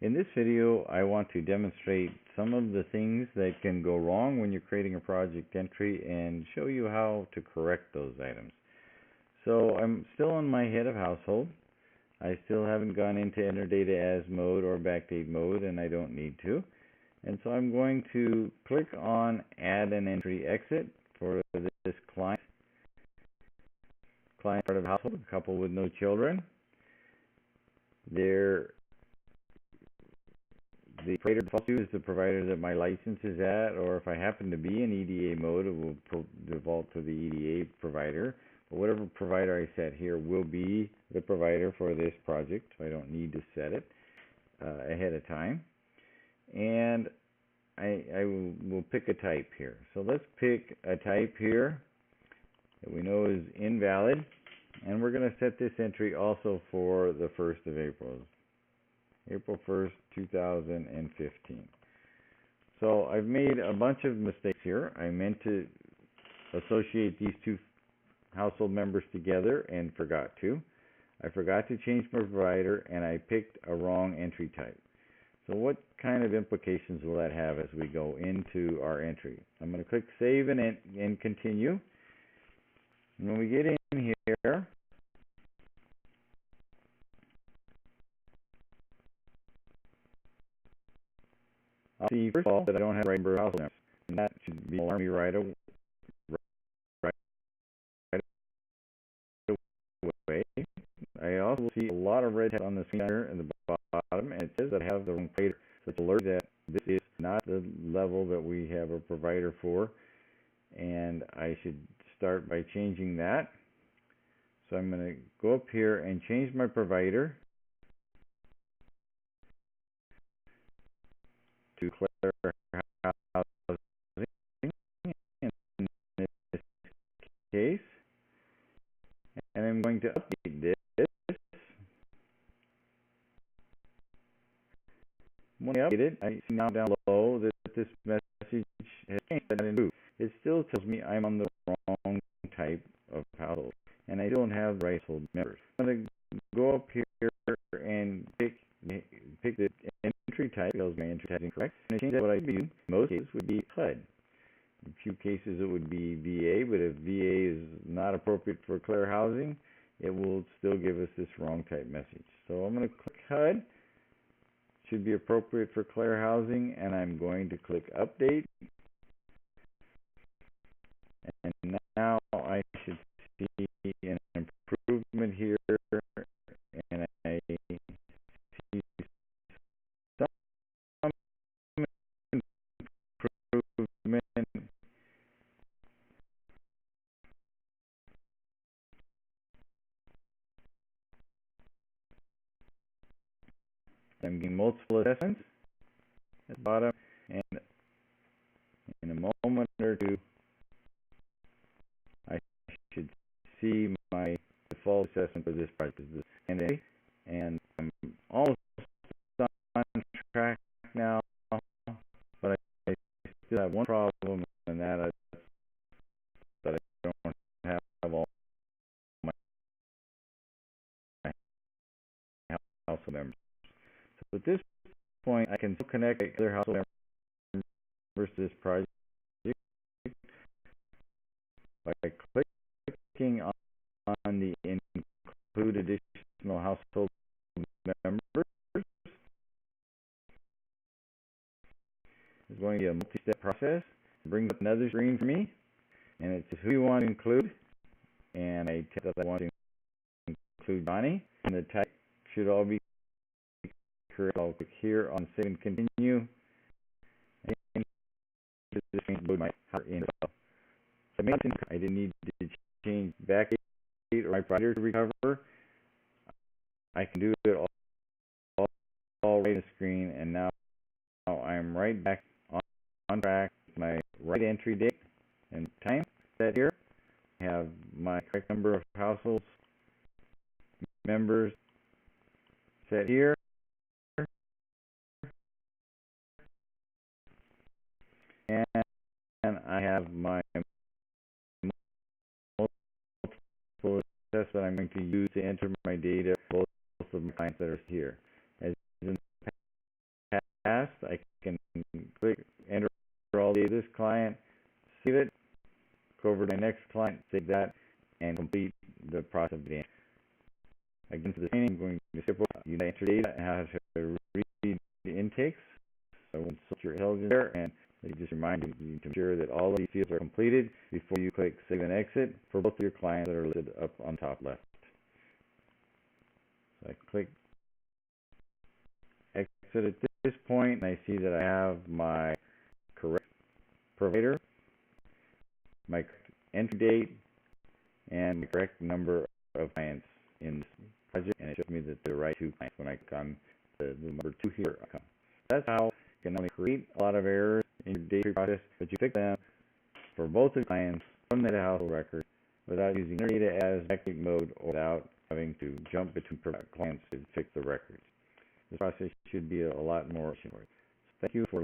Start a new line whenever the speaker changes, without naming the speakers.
In this video, I want to demonstrate some of the things that can go wrong when you're creating a project entry and show you how to correct those items. So I'm still on my head of household. I still haven't gone into enter data as mode or backdate mode, and I don't need to. And so I'm going to click on add an entry exit for this client part of the household, a couple with no children. The operator default to is the provider that my license is at, or if I happen to be in EDA mode, it will default to the EDA provider. But whatever provider I set here will be the provider for this project, so I don't need to set it ahead of time. And I will pick a type here. So let's pick a type here that we know is invalid, and we're going to set this entry also for the 1st of April. April 1st, 2015. So I've made a bunch of mistakes here. I meant to associate these two household members together and forgot to. I forgot to change my provider, and I picked a wrong entry type. So what kind of implications will that have as we go into our entry? I'm going to click Save and Continue. And when we get in here, I'll see, first of all, that I don't have the right number of household members. And that should be alarming me right away. I also see a lot of red text on the screen here in the bottom, and it says that I have the wrong provider. So it's alert that this is not the level that we have a provider for, and I should start by changing that. So I'm going to go up here and change my provider to Claire Housing in this case, and I'm going to update this. When I update it, I see now down below that this message has changed. It still tells me I'm on the wrong type of household, and I don't have the right household members. I'm going to go up here and pick the entry type. It tells me my entry type is incorrect. And I change that. What I do in most cases would be HUD. In a few cases it would be VA, but if VA is not appropriate for Claire Housing, it will still give us this wrong type message. So I'm going to click HUD. Should be appropriate for Claire Housing, and I'm going to click Update. And now I should see an improvement here, and I see some improvement. I'm getting multiple assessments at the bottom, and in a moment or two, I should see my default assessment for this project. And I'm almost on track now, but I still have one problem, and that is that I don't have all my household members. So at this point, I can still connect other household members to this project by clicking on the Include Additional Household Members. It's going to be a multi-step process. It brings up another screen for me, and it says who you want to include, and I tell that I want to include Johnny, and the type should all be correct. I'll click here on Save and Continue. And this will my heart in. I didn't need to change backdate or my provider to recover. I can do it all right on the screen, and now I'm right back on track with my right entry date and time set here. I have my correct number of households members set here. And I have my multiple assessment I'm going to use to enter my data, both of my clients that are here. As in fast. I can click enter all the this client, save it, go over to my next client, save that, and complete the process of the answer. Again, for the training, I'm going to skip over you enter data and how to read the intakes. So we'll insert your intelligence there, and they just remind you to ensure that all of these fields are completed before you click save and exit for both of your clients that are listed up on top left. So I click exit at this point, and I see that I have my correct provider, my correct entry date, and the correct number of clients in this project, and it shows me that there are right 2 clients when I click on the number 2 here. That's how you can not only create a lot of errors in your data process, but you fix them for both the clients from the household record without using their data as backup mode or without having to jump between clients to fix the records. This process should be a lot more efficient. Thank you for